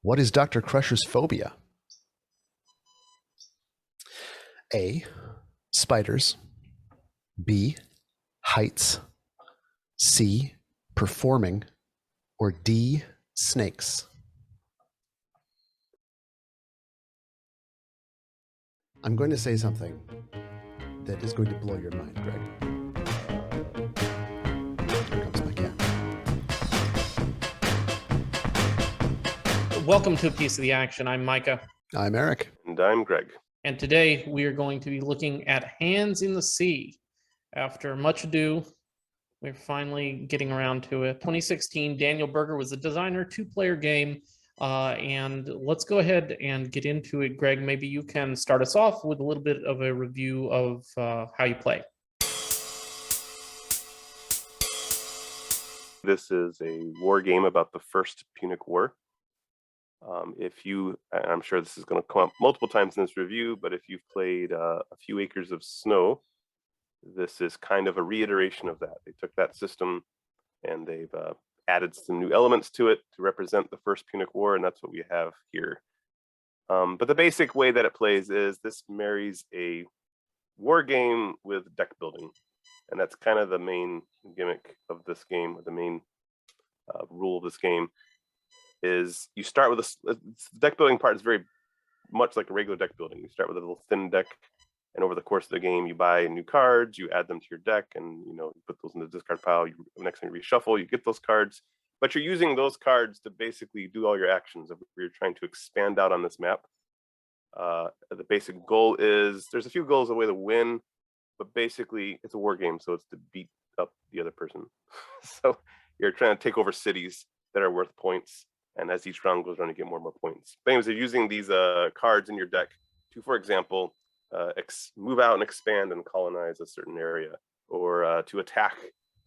What is Dr. Crusher's phobia? A, spiders. B, heights. C, performing. Or D, snakes. I'm going to say something that is going to blow your mind, Greg. Here comes my cat. Welcome to A Piece of the Action. I'm Micah. I'm Eric. And I'm Greg. And today we are going to be looking at Hands in the Sea. After much ado, we're finally getting around to it. 2016, Daniel Berger was the designer, two-player game. And let's go ahead and get into it. Greg, maybe you can start us off with a little bit of a review of how you play. This is a war game about the First Punic War. I'm sure this is going to come up multiple times in this review, but if you've played A Few Acres of Snow, this is kind of a reiteration of that. They took that system and they've added some new elements to it to represent the First Punic War, and that's what we have here. But the basic way that it plays is this marries a war game with deck building, and that's kind of the main gimmick of this game, or the main rule of this game. Is you start with the deck building part is very much like a regular deck building. You start with a little thin deck, and over the course of the game, you buy new cards, you add them to your deck, and you put those in the discard pile. Next time you reshuffle, you get those cards, but you're using those cards to basically do all your actions. If you're trying to expand out on this map, the basic goal is there's a few goals, a way to win, but basically it's a war game, so it's to beat up the other person. So you're trying to take over cities that are worth points. And as each round goes around, you get more and more points. But anyways, you're using these cards in your deck to, for example, move out and expand and colonize a certain area, or to attack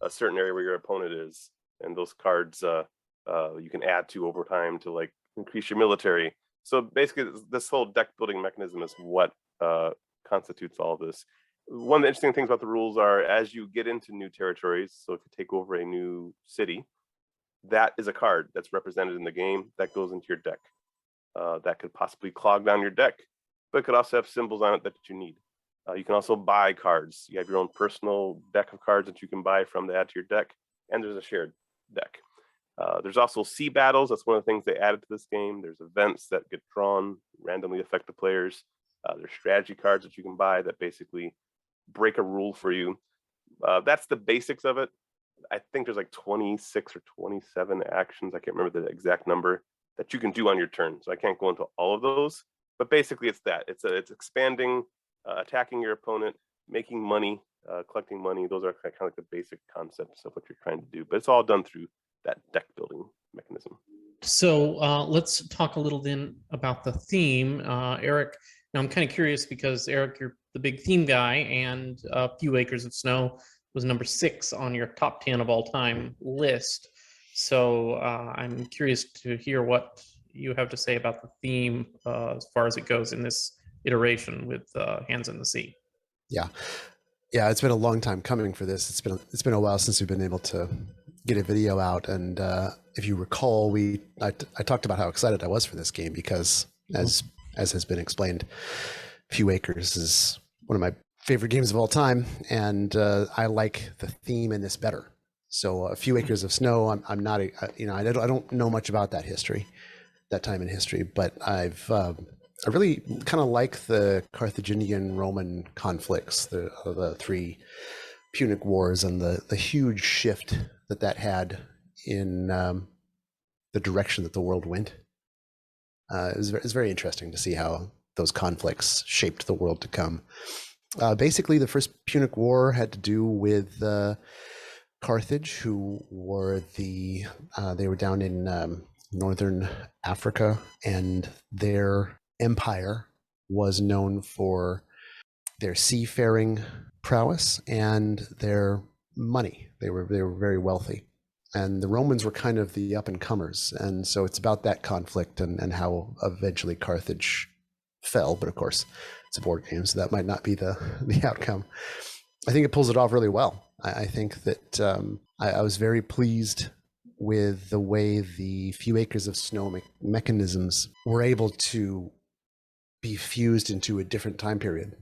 a certain area where your opponent is. And those cards you can add to over time to like increase your military. So basically, this whole deck building mechanism is what constitutes all of this. One of the interesting things about the rules are as you get into new territories, so if you take over a new city, that is a card that's represented in the game that goes into your deck. That could possibly clog down your deck, but it could also have symbols on it that you need. You can also buy cards. You have your own personal deck of cards that you can buy from to add to your deck, and there's a shared deck. There's also sea battles. That's one of the things they added to this game. There's events that get drawn, randomly affect the players. There's strategy cards that you can buy that basically break a rule for you. That's the basics of it. I think there's like 26 or 27 actions. I can't remember the exact number that you can do on your turn. So I can't go into all of those, but basically it's that. It's expanding, attacking your opponent, making money, collecting money. Those are kind of like the basic concepts of what you're trying to do, but it's all done through that deck building mechanism. So let's talk a little then about the theme. Eric, now I'm kind of curious because Eric, you're the big theme guy, and A Few Acres of Snow was number 6 on your top 10 of all time list. So I'm curious to hear what you have to say about the theme as far as it goes in this iteration with Hands in the Sea. Yeah, it's been a long time coming for this. It's been a while since we've been able to get a video out, and if you recall, I talked about how excited I was for this game because, as has been explained, Few Acres is one of my favorite games of all time, and I like the theme in this better. So A Few Acres of Snow, I'm not, I don't know much about that time in history, but I really kind of like the Carthaginian-Roman conflicts, the 3 Punic Wars, and the huge shift that had in the direction that the world went. It's very interesting to see how those conflicts shaped the world to come. Basically, the First Punic War had to do with Carthage, who were they were down in northern Africa, and their empire was known for their seafaring prowess and their money. They were very wealthy, and the Romans were kind of the up and comers, and so it's about that conflict and how eventually Carthage fell. But of course, it's a board game, so that might not be the outcome. I think it pulls it off really well. I think that I was very pleased with the way the few acres of snow mechanisms were able to be fused into a different time period.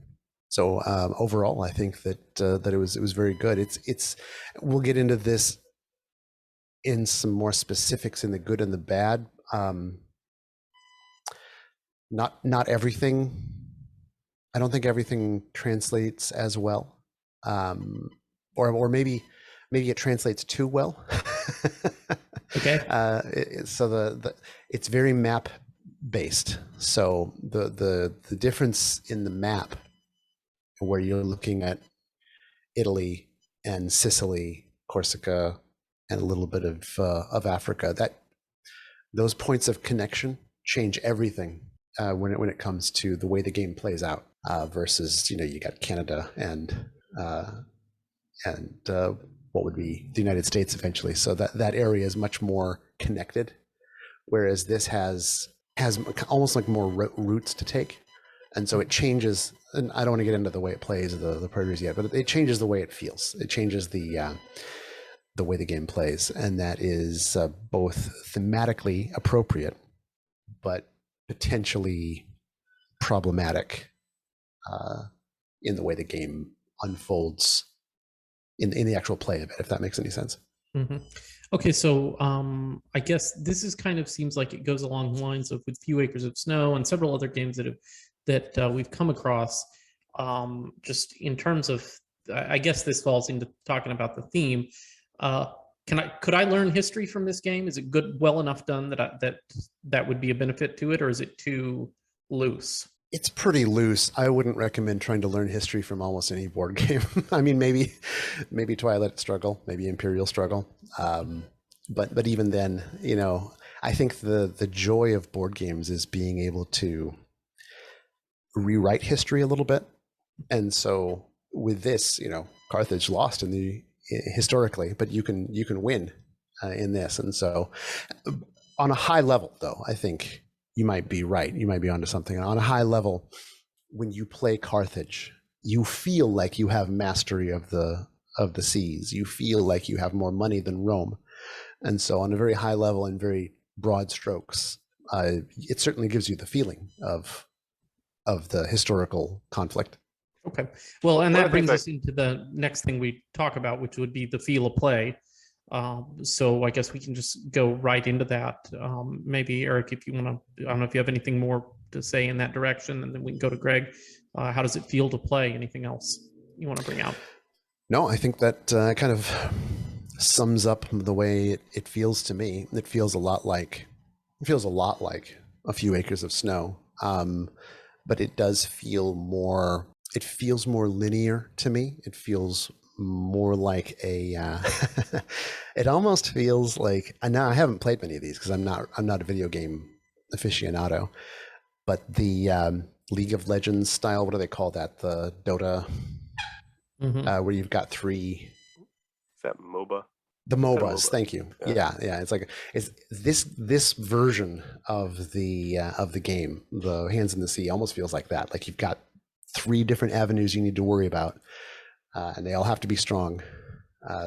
So overall, I think that that it was very good. It's we'll get into this in some more specifics in the good and the bad. Not everything. I don't think everything translates as well, or maybe it translates too well. Okay. So it's very map based. So the difference in the map, where you're looking at Italy and Sicily, Corsica, and a little bit of Africa, that those points of connection change everything when it comes to the way the game plays out. Versus, you got Canada and what would be the United States eventually. So that area is much more connected, whereas this has almost like more roots to take, and so it changes. And I don't want to get into the way it plays the priorities yet, but it changes the way it feels. It changes the way the game plays, and that is both thematically appropriate, but potentially problematic in the way the game unfolds in the actual play of it, if that makes any sense. Mm-hmm. Okay, so I guess this is kind of seems like it goes along the lines of with Few Acres of Snow and several other games that we've come across. Just in terms of, I guess this falls into talking about the theme. Could I learn history from this game? Is it well enough done that would be a benefit to it, or is it too loose? It's pretty loose. I wouldn't recommend trying to learn history from almost any board game. I mean, maybe Twilight Struggle, maybe Imperial Struggle, but even then, I think the joy of board games is being able to rewrite history a little bit. And so with this, Carthage lost historically, but you can win in this. And so on a high level, though, I think you might be right. You might be onto something. On a high level, when you play Carthage, you feel like you have mastery of the seas. You feel like you have more money than Rome. And so on a very high level and very broad strokes, it certainly gives you the feeling of the historical conflict. Okay. Well, and that brings us into the next thing we talk about, which would be the feel of play. So I guess we can just go right into that. Maybe Eric, if you want to, I don't know if you have anything more to say in that direction, and then we can go to Greg. How does it feel to play? Anything else you want to bring out? No, I think that kind of sums up the way it feels to me. It feels a lot like A Few Acres of Snow, but it does feel more. It feels more linear to me. It feels more like a it almost feels like, now I haven't played many of these because I'm not a video game aficionado, but the League of Legends style, what do they call that, the Dota, where you've got three, is that MOBA? The MOBAs, thank you. Yeah. It's this version of the game, the Hands in the Sea, almost feels like that. Like you've got three different avenues you need to worry about, and they all have to be strong.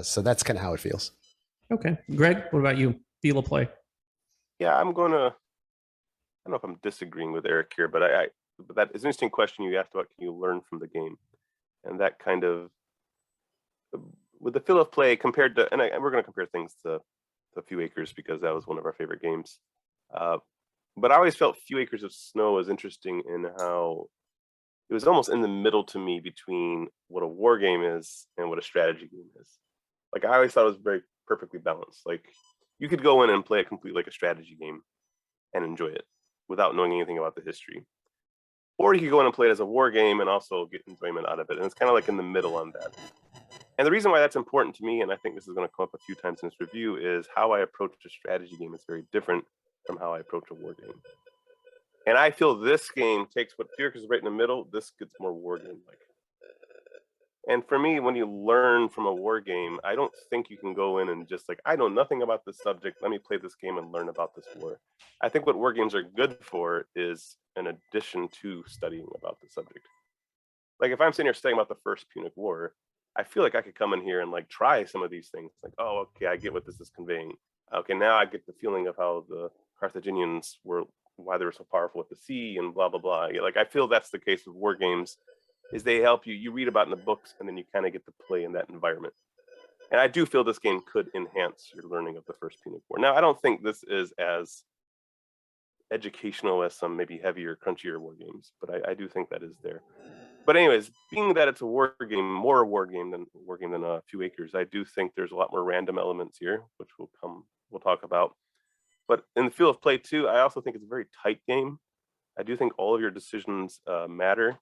So that's kind of how it feels. Okay. Greg, what about you? Feel of play? Yeah, I don't know if I'm disagreeing with Eric here, but but that is an interesting question you asked about, can you learn from the game? And that kind of, with the feel of play compared to, and we're going to compare things to A Few Acres because that was one of our favorite games. But I always felt Few Acres of Snow was interesting in how it was almost in the middle to me between what a war game is and what a strategy game is. Like I always thought it was very perfectly balanced. Like you could go in and play a complete like a strategy game and enjoy it without knowing anything about the history. Or you could go in and play it as a war game and also get enjoyment out of it. And it's kind of like in the middle on that. And the reason why that's important to me, and I think this is going to come up a few times in this review, is how I approach a strategy game is very different from how I approach a war game. And I feel this game takes what Fear is right in the middle. This gets more war game like. And for me, when you learn from a war game, I don't think you can go in and just like, I know nothing about this subject. Let me play this game and learn about this war. I think what war games are good for is an addition to studying about the subject. Like if I'm sitting here studying about the First Punic War, I feel like I could come in here and like try some of these things. Like, oh, okay, I get what this is conveying. okay, now I get the feeling of how the Carthaginians were, why they were so powerful at the sea and blah, blah, blah. Like, I feel that's the case with war games, is they help you read about in the books, and then you kind of get to play in that environment. And I do feel this game could enhance your learning of the First Punic War. Now, I don't think this is as educational as some maybe heavier, crunchier war games, but I do think that is there. But anyways, being that it's a war game, more a war game than a Few Acres, I do think there's a lot more random elements here, which we'll talk about. But in the feel of play too, I also think it's a very tight game. I do think all of your decisions matter,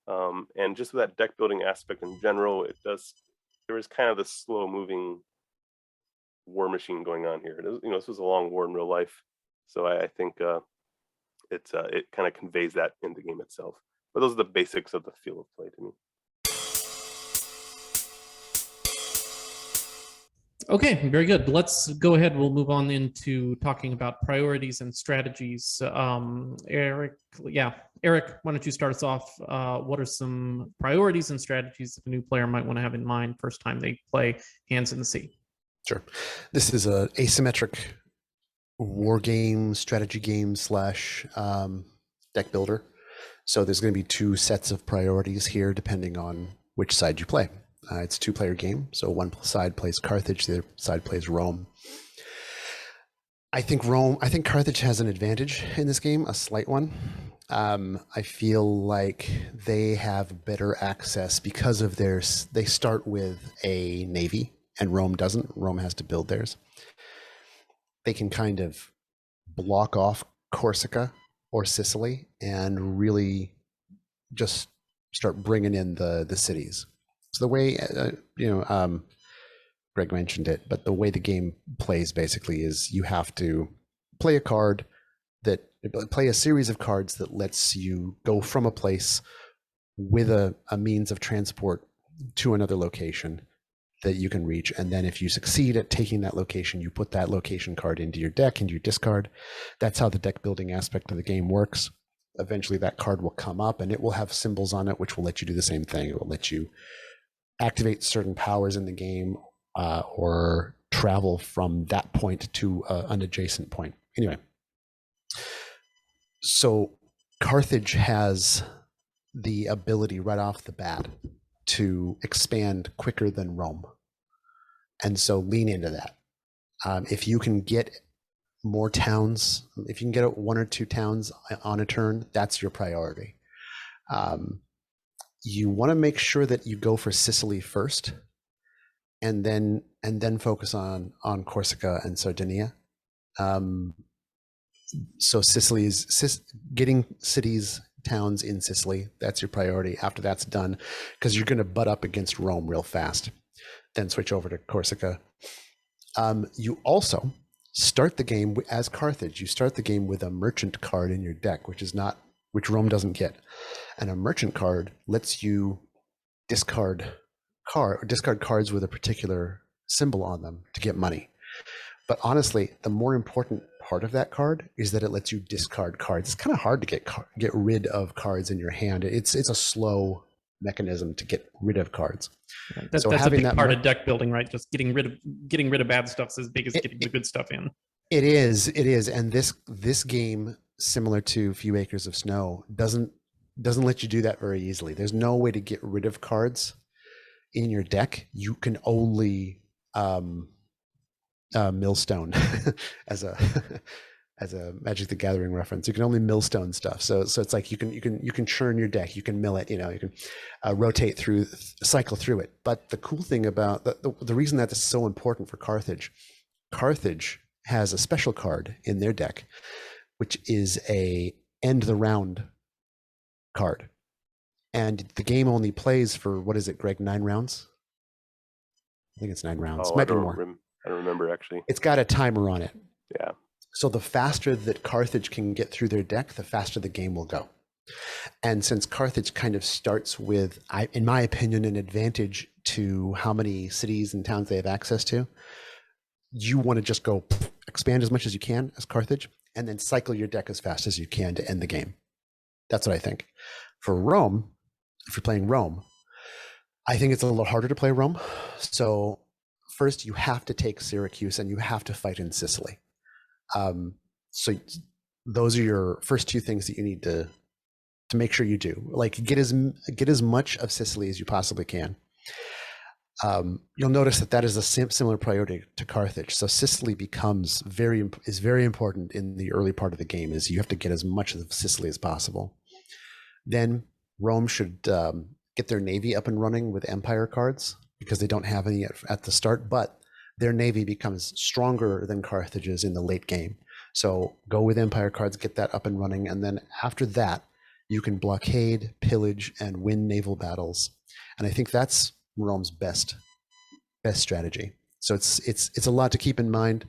and just with that deck building aspect in general, there is kind of this slow moving war machine going on here. This was a long war in real life, so I think it kind of conveys that in the game itself. But those are the basics of the feel of play to me. Okay, very good. Let's go ahead. We'll move on into talking about priorities and strategies. Eric, why don't you start us off? What are some priorities and strategies that a new player might want to have in mind first time they play Hands in the Sea? Sure. This is a asymmetric war game, strategy game / deck builder. So there's going to be two sets of priorities here depending on which side you play. It's a two-player game, so one side plays Carthage, the other side plays Rome. I think Carthage has an advantage in this game, a slight one. I feel like they have better access because of they start with a navy, and Rome doesn't. Rome has to build theirs. They can kind of block off Corsica or Sicily and really just start bringing in the cities. So the way, Greg mentioned it, but the way the game plays basically is you have to play a series of cards that lets you go from a place with a means of transport to another location that you can reach. And then if you succeed at taking that location, you put that location card into your deck, into your discard. That's how the deck building aspect of the game works. Eventually that card will come up and it will have symbols on it, which will let you do the same thing. It will let you activate certain powers in the game or travel from that point to an adjacent point. Anyway, so Carthage has the ability right off the bat to expand quicker than Rome. And so lean into that. If you can get more towns, if you can get one or two towns on a turn, that's your priority. You want to make sure that you go for Sicily first, and then focus on Corsica and Sardinia. So getting cities, towns in Sicily, that's your priority. After that's done, because you're going to butt up against Rome real fast. Then switch over to Corsica. You also start the game as Carthage. You start the game with a merchant card in your deck, which Rome doesn't get. And a merchant card lets you discard cards with a particular symbol on them to get money. But honestly, the more important part of that card is that it lets you discard cards. It's kind of hard to get rid of cards in your hand. It's a slow mechanism to get rid of cards. That's a big part of deck building, right? Just getting rid of bad stuff is as big as getting the good stuff in. It is, and this game, similar to Few Acres of Snow, doesn't let you do that very easily. There's no way to get rid of cards in your deck. You can only millstone as a Magic the Gathering reference. You can only millstone stuff. So it's like you can churn your deck. You can mill it. You can rotate through, cycle through it. But the cool thing about the reason that this is so important for Carthage has a special card in their deck, which is a end the round card. And the game only plays for, what is it, Greg, 9 rounds? I think it's 9 rounds. Might be more. I don't remember, actually. It's got a timer on it. Yeah. So the faster that Carthage can get through their deck, the faster the game will go. And since Carthage kind of starts with, in my opinion, an advantage to how many cities and towns they have access to, you want to just go expand as much as you can as Carthage, and then cycle your deck as fast as you can to end the game. That's what I think. For Rome, if you're playing Rome, I think it's a little harder to play Rome. So first you have to take Syracuse and you have to fight in Sicily. So those are your first two things that you need to make sure you do. Like get as much of Sicily as you possibly can. You'll notice that is a similar priority to Carthage. So Sicily is very important in the early part of the game. Is you have to get as much of Sicily as possible. Then Rome should get their navy up and running with empire cards, because they don't have any at the start, but their navy becomes stronger than Carthage's in the late game. So go with empire cards, get that up and running, and then after that, you can blockade, pillage, and win naval battles. And I think that's Rome's best strategy. So it's a lot to keep in mind.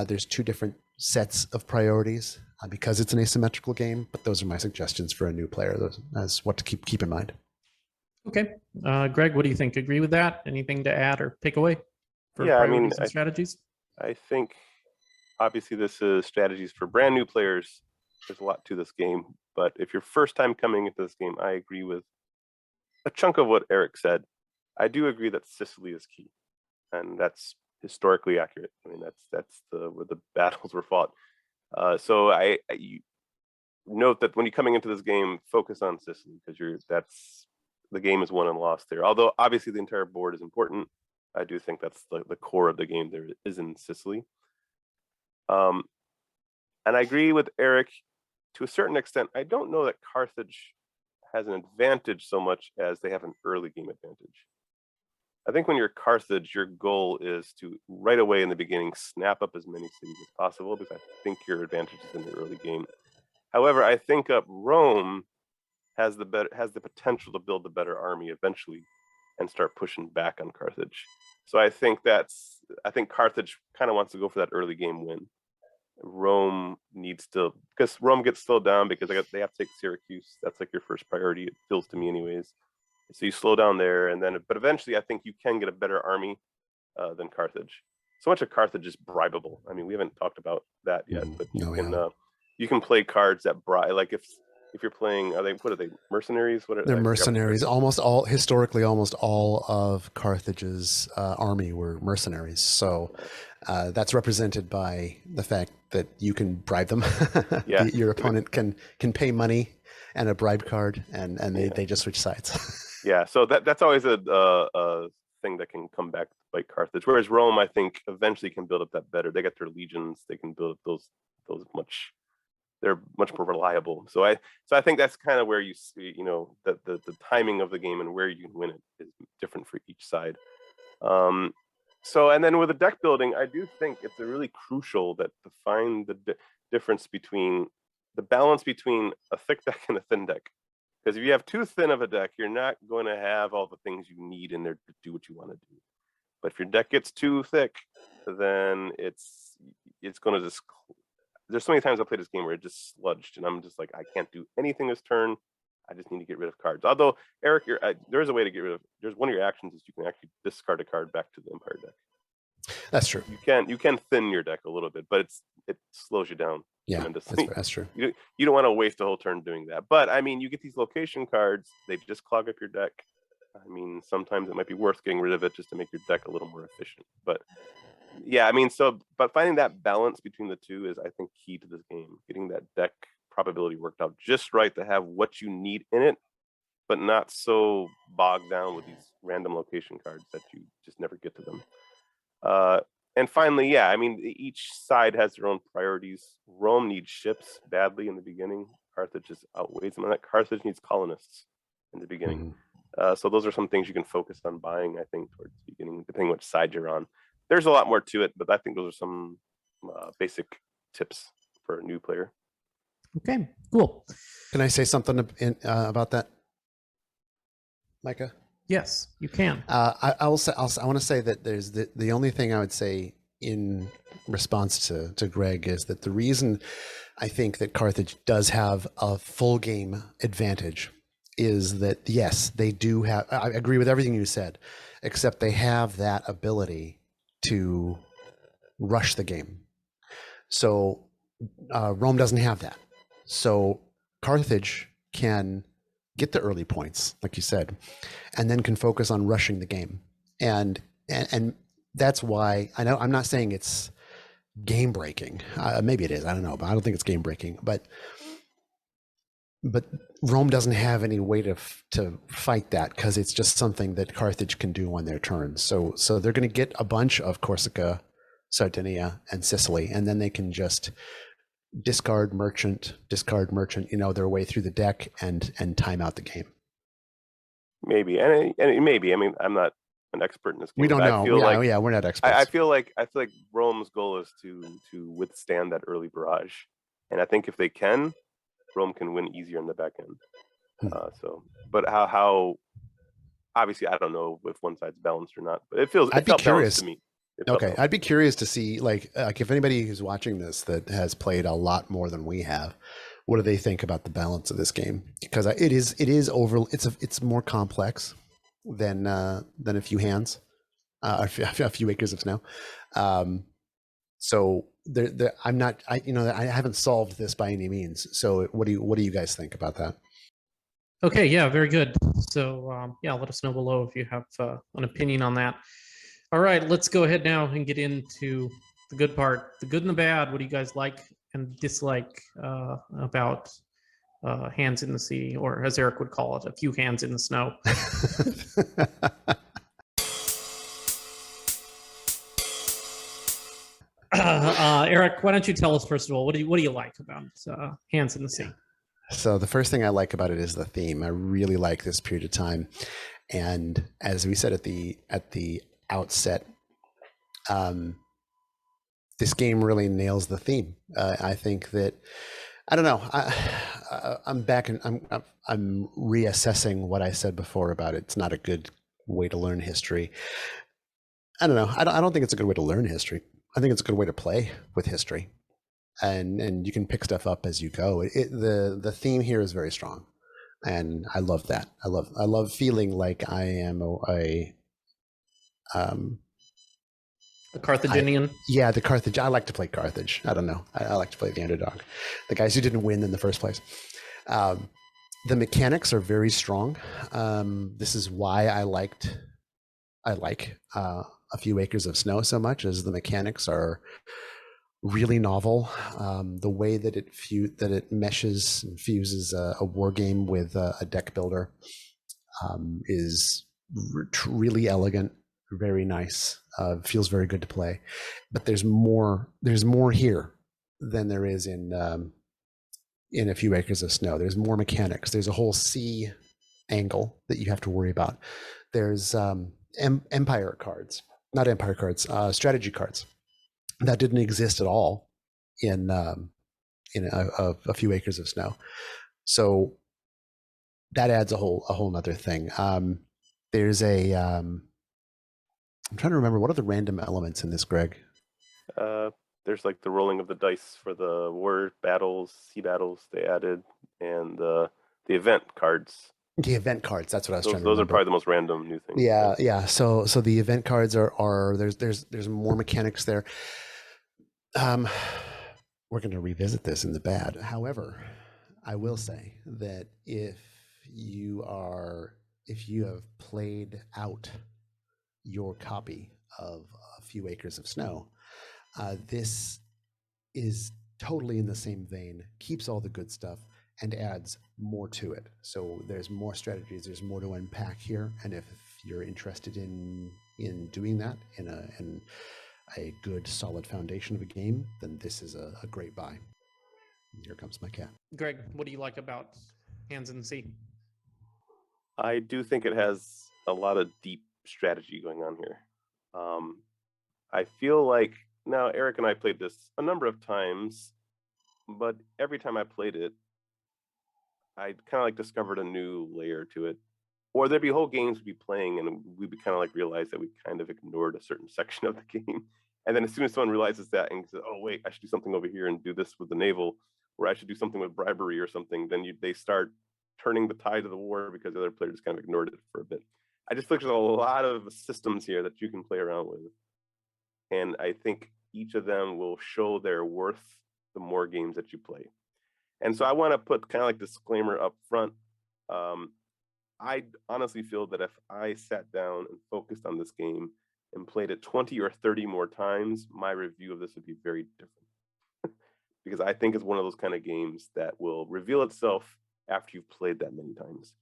There's two different sets of priorities because it's an asymmetrical game, but those are my suggestions for a new player as what to keep in mind. Okay. Greg, what do you think? Agree with that? Anything to add or take away for priorities and strategies? I think obviously this is strategies for brand new players. There's a lot to this game, but if you're first time coming into this game, I agree with a chunk of what Eric said. I do agree that Sicily is key, and that's historically accurate. I mean, that's where the battles were fought. So you note that when you're coming into this game, focus on Sicily, because the game is won and lost there. Although obviously the entire board is important, I do think that's the core of the game there is in Sicily. And I agree with Eric to a certain extent. I don't know that Carthage has an advantage so much as they have an early game advantage. I think when you're Carthage, your goal is to right away in the beginning snap up as many cities as possible, because I think your advantage is in the early game. However, I think Rome has the potential to build a better army eventually and start pushing back on Carthage. So I think Carthage kind of wants to go for that early game win. Rome needs to, because Rome gets slowed down because they have to take Syracuse. That's like your first priority, it feels to me anyways. So you slow down there, but eventually I think you can get a better army than Carthage. So much of Carthage is bribable. I mean, we haven't talked about that yet, but you can play cards that bribe. Like if you're playing, what are they? Mercenaries? They're mercenaries. Almost all of Carthage's army were mercenaries. So that's represented by the fact that you can bribe them. Yeah. Your opponent can pay money and a bribe card, and they just switch sides. Yeah. So that's always a thing that can come back to bite Carthage. Whereas Rome, I think, eventually can build up that better. They got their legions. They can build up those much. They're much more reliable. So I think that's kind of where you see, that the timing of the game and where you can win it is different for each side. And then with the deck building, I do think it's really crucial to find the difference between the balance between a thick deck and a thin deck. Because if you have too thin of a deck, you're not going to have all the things you need in there to do what you want to do. But if your deck gets too thick, then it's going to just. There's so many times I played this game where it just sludged, and I'm just like, I can't do anything this turn. I just need to get rid of cards. Although, Eric, there is a way to get rid of. There's one of your actions is you can actually discard a card back to the Empire deck. That's true. You can thin your deck a little bit, but it slows you down tremendously. That's true. You don't want to waste a whole turn doing that. But I mean, you get these location cards; they just clog up your deck. I mean, sometimes it might be worth getting rid of it just to make your deck a little more efficient. But yeah, I mean, but finding that balance between the two is, I think, key to this game. Getting that deck probability worked out just right to have what you need in it, but not so bogged down with these random location cards that you just never get to them. And finally, yeah, I mean, each side has their own priorities. Rome needs ships badly in the beginning. Carthage just outweighs them on that. Carthage needs colonists in the beginning. So those are some things you can focus on buying, I think, towards the beginning, depending which side you're on. There's a lot more to it, but I think those are some basic tips for a new player. Okay, cool. Can I say something about that, Micah? Yes, you can. I want to say that there's the only thing I would say in response to Greg is that the reason I think that Carthage does have a full game advantage is that, yes, they do have, I agree with everything you said, except they have that ability to rush the game. So Rome doesn't have that. So Carthage can get the early points, like you said, and then can focus on rushing the game. And that's why I know I'm not saying it's game breaking. Maybe it is. I don't know, but I don't think it's game breaking. But Rome doesn't have any way to fight that because it's just something that Carthage can do on their turn. So they're going to get a bunch of Corsica, Sardinia, and Sicily, and then they can just discard merchant, their way through the deck and time out the game. Maybe, and maybe. I mean, I'm not an expert in this game. We don't know. Yeah, we're not experts. I feel like Rome's goal is to withstand that early barrage, and I think if they can, Rome can win easier in the back end. But how? Obviously, I don't know if one side's balanced or not, but it felt balanced to me. Okay, I'd be curious to see like if anybody who's watching this that has played a lot more than we have, what do they think about the balance of this game? Because it's more complex than a few hands, a few acres of snow. So I haven't solved this by any means. So what do you guys think about that? Okay, yeah, very good. So yeah, let us know below if you have an opinion on that. All right, let's go ahead now and get into the good part, the good and the bad. What do you guys like and dislike about hands in the sea, or as Eric would call it, a few hands in the snow? Eric, why don't you tell us first of all, what do you like about hands in the sea? So the first thing I like about it is the theme. I really like this period of time, and as we said at the outset, this game really nails the theme. I think that I don't know. I'm back and I'm reassessing what I said before about it's not a good way to learn history. I don't know. I don't think it's a good way to learn history. I think it's a good way to play with history, and you can pick stuff up as you go. The theme here is very strong, and I love that. I love feeling like I am a Carthaginian. The Carthage. I like to play Carthage. I don't know. I like to play the underdog, the guys who didn't win in the first place. The mechanics are very strong. This is why I like a few acres of snow so much, as the mechanics are really novel. The way that it meshes and fuses a war game with a deck builder is really elegant, very nice. Feels very good to play. But there's more here than there is in a few acres of snow. There's more mechanics. There's a whole sea angle that you have to worry about. There's empire cards, not empire cards, strategy cards that didn't exist at all in a few acres of snow. So that adds a whole nother thing. There's I'm trying to remember, what are the random elements in this, Greg? There's like the rolling of the dice for the war battles, sea battles they added, and the event cards. The event cards. That's what I was trying to remember. Those are probably the most random new things. Yeah. So the event cards are there's more mechanics there. We're going to revisit this in the bad. However, I will say that if you have played out your copy of A Few Acres of Snow, this is totally in the same vein, keeps all the good stuff, and adds more to it. So there's more strategies, there's more to unpack here, and if you're interested in doing that in a good solid foundation of a game, then this is a great buy. Here comes my cat. Greg, what do you like about Hands in the Sea? I do think it has a lot of deep strategy going on here. I feel like now Eric and I played this a number of times, but every time I played it, I kind of like discovered a new layer to it. Or there'd be whole games we'd be playing and we'd be kind of like realize that we kind of ignored a certain section of the game. And then as soon as someone realizes that and says, oh, wait, I should do something over here and do this with the naval, or I should do something with bribery or something, then they start turning the tide of the war because the other player just kind of ignored it for a bit. I just think there's a lot of systems here that you can play around with. And I think each of them will show their worth the more games that you play. And so I want to put kind of like disclaimer up front. I honestly feel that if I sat down and focused on this game and played it 20 or 30 more times, my review of this would be very different. Because I think it's one of those kind of games that will reveal itself after you've played that many times.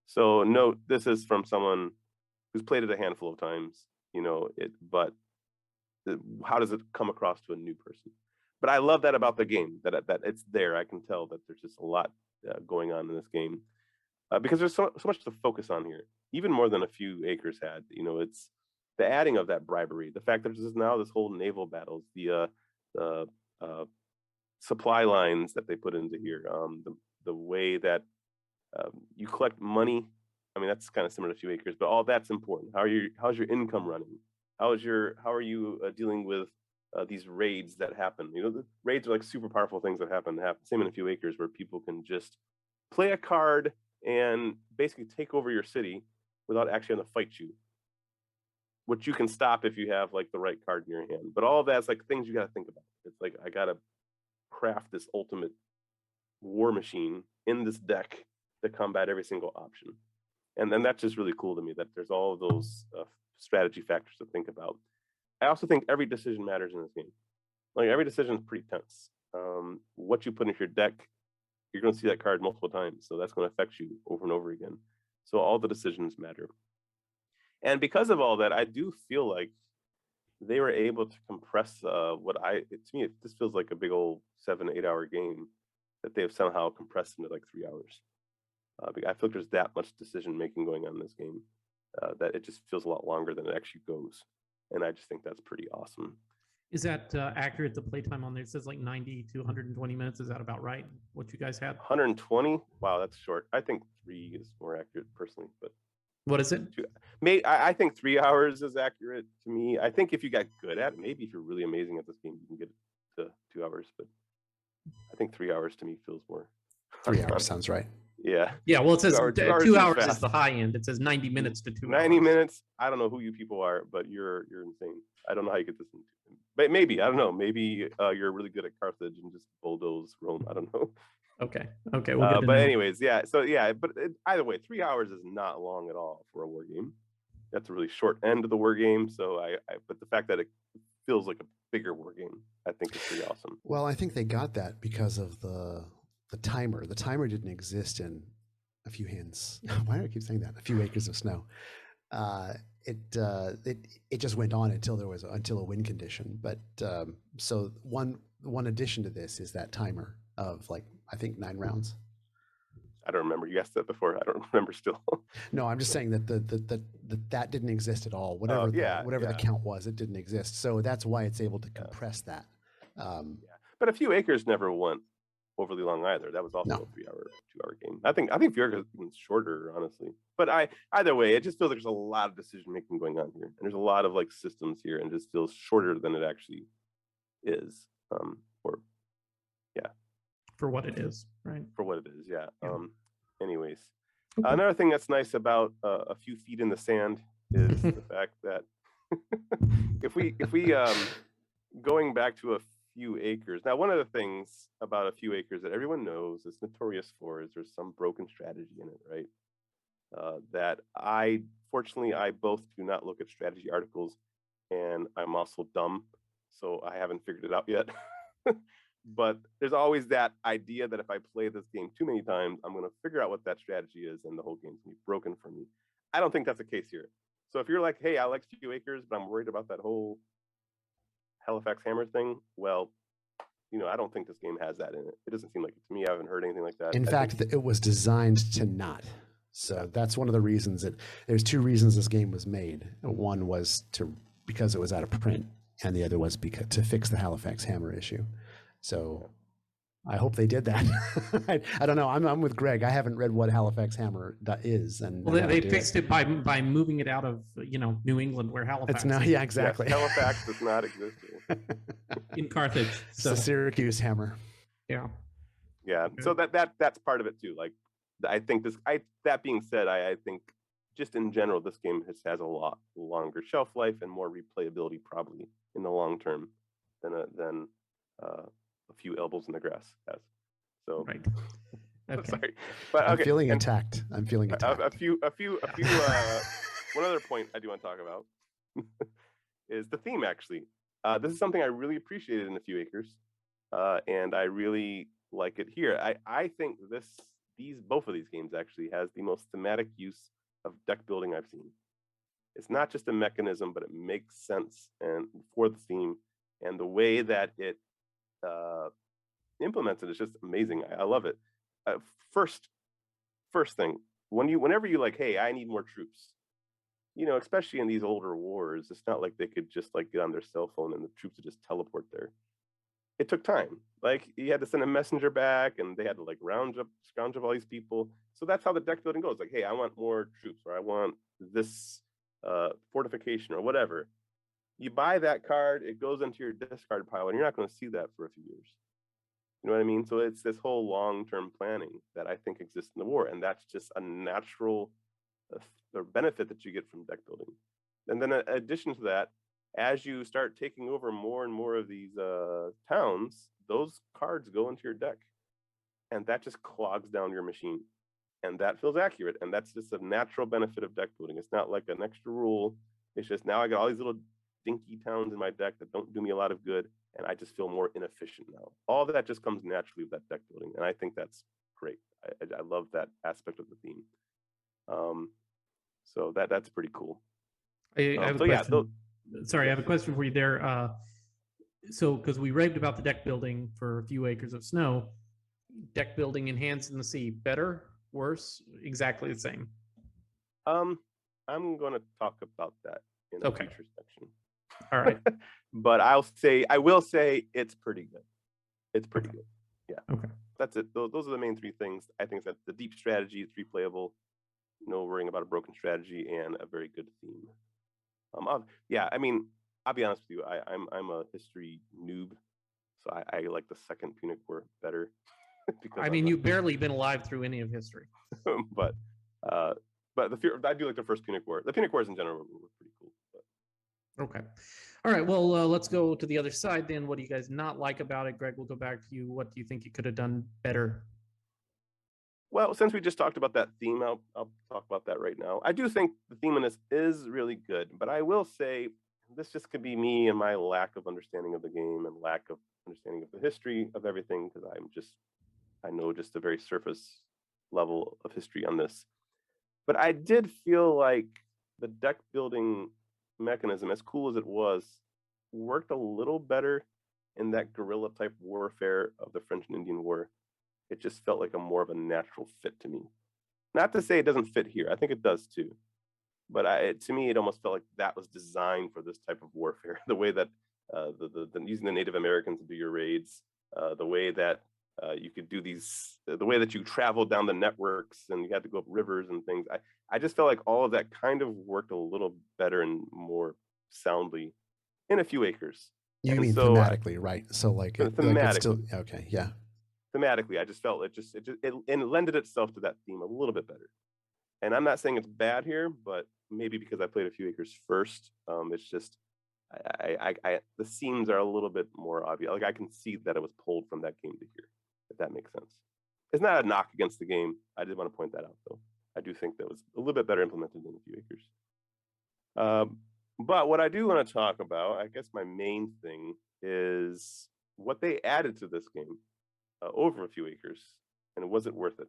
So note, this is from someone who's played it a handful of times, but how does it come across to a new person? But I love that about the game, that it's there. I can tell that there's just a lot going on in this game because there's so much to focus on here, even more than a few acres had. It's the adding of that bribery, the fact that there's now this whole naval battles, the supply lines that they put into here, the way that you collect money. I mean, that's kind of similar to a few acres, but all that's important. How's your income running? How are you dealing with these raids that happen? The raids are like super powerful things that happen. Same in a few acres, where people can just play a card and basically take over your city without actually having to fight you, which you can stop if you have like the right card in your hand. But all of that's like things you got to think about. It's like, I got to craft this ultimate war machine in this deck to combat every single option. And then that's just really cool to me, that there's all of those strategy factors to think about. I also think every decision matters in this game. Like, every decision is pretty tense. What you put into your deck, you're going to see that card multiple times, so that's going to affect you over and over again. So all the decisions matter. And because of all that, I do feel like they were able to compress to me, this feels like a big old 7 to 8 hour game that they have somehow compressed into like 3 hours. I feel like there's that much decision making going on in this game that it just feels a lot longer than it actually goes. And I just think that's pretty awesome. Is that accurate? The playtime on there, it says like 90 to 120 minutes. Is that about right? What you guys had? 120? Wow, that's short. I think 3 is more accurate personally, but what is it? I think 3 hours is accurate to me. I think if you got good at it, maybe if you're really amazing at this game, you can get it to 2 hours. But I think 3 hours to me feels more. 3 hours sounds right. Yeah. Yeah. Well, it says 2 hours fast. Is the high end. It says 90 minutes to 2 hours. 90 minutes. I don't know who you people are, but you're insane. I don't know how you get this. But maybe, I don't know. Maybe you're really good at Carthage and just bulldoze Rome. I don't know. Okay. We'll but anyways, yeah. So yeah, but either way, 3 hours is not long at all for a war game. That's a really short end of the war game. So but the fact that it feels like a bigger war game, I think is pretty awesome. Well, I think they got that because of the timer. The timer didn't exist in a few hands. Why do I keep saying that? A few acres of snow. It just went on until a win condition. But so one addition to this is that timer of like, I think 9 rounds. I don't remember. You asked that before. I don't remember still. No, I'm just saying that that didn't exist at all. Whatever the count was, it didn't exist. So that's why it's able to compress that. But a few acres never went overly long either. That was also a 3 hour, 2 hour game. I think few acres is even shorter, honestly. But either way, it just feels like there's a lot of decision making going on here, and there's a lot of like systems here, and it just feels shorter than it actually is. For what it is, right? For what it is, yeah. Anyways, another thing that's nice about a few feet in the sand is the fact that if we going back to a few acres. Now, one of the things about a few acres that everyone knows is notorious for is there's some broken strategy in it, right? That I both do not look at strategy articles, and I'm also dumb, so I haven't figured it out yet. But there's always that idea that if I play this game too many times, I'm going to figure out what that strategy is, and the whole game's going to be broken for me. I don't think that's the case here. So if you're like, hey, I like few acres, but I'm worried about that whole Halifax Hammer thing, well, I don't think this game has that in it. It doesn't seem like it to me. I haven't heard anything like that. In fact, it was designed to not. So that's one of the reasons there's 2 reasons this game was made. One was because it was out of print, and the other was to fix the Halifax Hammer issue. So I hope they did that. I don't know. I'm with Greg. I haven't read what Halifax Hammer is, and they fixed it by moving it out of New England, where Halifax. It's not. Yeah, exactly. Yes, Halifax does not exist here. In Carthage. So. It's the Syracuse Hammer. Yeah. Yeah. So that's part of it too. Like, I think that being said, I think just in general, this game has a lot longer shelf life and more replayability probably in the long term than a few elbows in the grass has. So right. Okay. Sorry, but okay. I'm feeling attacked. A few. One other point I do want to talk about is the theme. Actually, this is something I really appreciated in A Few Acres, and I really like it here. I think both of these games actually has the most thematic use of deck building I've seen. It's not just a mechanism, but it makes sense and for the theme, and the way that it implements it is just amazing. I love it. First thing, whenever you like, hey, I need more troops. Especially in these older wars, it's not like they could just like get on their cell phone and the troops would just teleport there. It took time. Like you had to send a messenger back, and they had to like scrounge up all these people. So that's how the deck building goes. Like, hey, I want more troops, or I want this fortification, or whatever. You buy that card, it goes into your discard pile, and you're not going to see that for a few years. You know what I mean? So it's this whole long-term planning that I think exists in the war, and that's just a natural benefit that you get from deck building. And then in addition to that, as you start taking over more and more of these towns, those cards go into your deck, and that just clogs down your machine, and that feels accurate. And that's just a natural benefit of deck building. It's not like an extra rule. It's just now I got all these little dinky towns in my deck that don't do me a lot of good, and I just feel more inefficient now. All of that just comes naturally with that deck building, and I think that's great. I love that aspect of the theme. So that's pretty cool. I have a question. Sorry, I have a question for you there. So, because we raved about the deck building for A Few Acres of Snow, deck building in Hands in the Sea, better, worse, exactly the same? I'm going to talk about that in a future section. All right. But I will say it's pretty good. It's pretty good. Yeah. Okay. That's it. Those are the main three things. I think that the deep strategy, it's replayable, no worrying about a broken strategy, and a very good theme. Yeah, I mean, I'll be honest with you. I'm a history noob, so I like the Second Punic War better. Because I mean, you've barely been alive through any of history. but I do like the First Punic War. The Punic Wars in general were pretty cool. But. Okay. All right. Well, let's go to the other side then. What do you guys not like about it? Greg, we'll go back to you. What do you think you could have done better? Well, since we just talked about that theme, I'll talk about that right now. I do think the theme in this is really good, but I will say this just could be me and my lack of understanding of the game and lack of understanding of the history of everything, because I know just a very surface level of history on this. But I did feel like the deck building mechanism, as cool as it was, worked a little better in that guerrilla type warfare of the French and Indian War. It just felt like a more of a natural fit to me. Not to say it doesn't fit here. I think it does too. But to me, it almost felt like that was designed for this type of warfare. The way that using the Native Americans to do your raids, the way that you could do the way that you traveled down the networks and you had to go up rivers and things. I just felt like all of that kind of worked a little better and more soundly in A Few Acres. You mean thematically, right? So like thematically. Okay, yeah. Thematically, I just felt it lended itself to that theme a little bit better. And I'm not saying it's bad here, but maybe because I played A Few Acres first, it's just the scenes are a little bit more obvious. Like I can see that it was pulled from that game to here, if that makes sense. It's not a knock against the game. I did want to point that out, though. I do think that was a little bit better implemented than A Few Acres. But what I do want to talk about, I guess my main thing, is what they added to this game over A Few Acres, and was it worth it?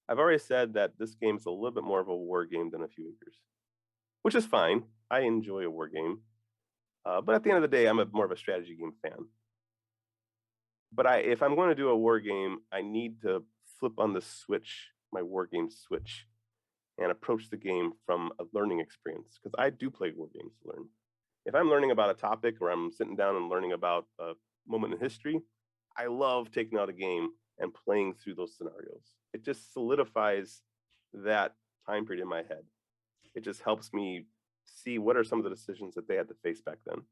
I've already said that this game is a little bit more of a war game than A Few Acres, which is fine. I enjoy a war game. But at the end of the day, I'm more of a strategy game fan. But if I'm going to do a war game, I need to flip on the switch, my war game switch, and approach the game from a learning experience, because I do play war games to learn. If I'm learning about a topic or I'm sitting down and learning about a moment in history, I love taking out a game and playing through those scenarios. It just solidifies that time period in my head. It just helps me see what are some of the decisions that they had to face back then.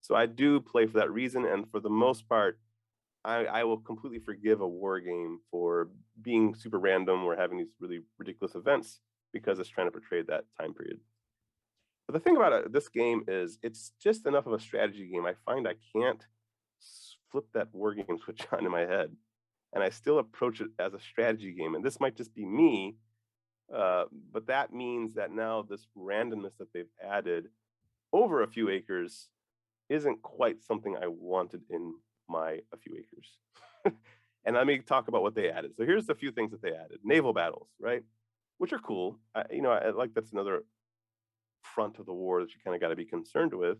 So I do play for that reason, and for the most part, I will completely forgive a war game for being super random or having these really ridiculous events because it's trying to portray that time period. But the thing about this game is it's just enough of a strategy game. I find I can't flip that war game switch on in my head, and I still approach it as a strategy game. And this might just be me, but that means that now this randomness that they've added over a few acres isn't quite something I wanted in my a few acres. And let me talk about what they added. So here's a few things that they added. Naval battles, right? Which are cool. I like that's another front of the war that you kind of got to be concerned with.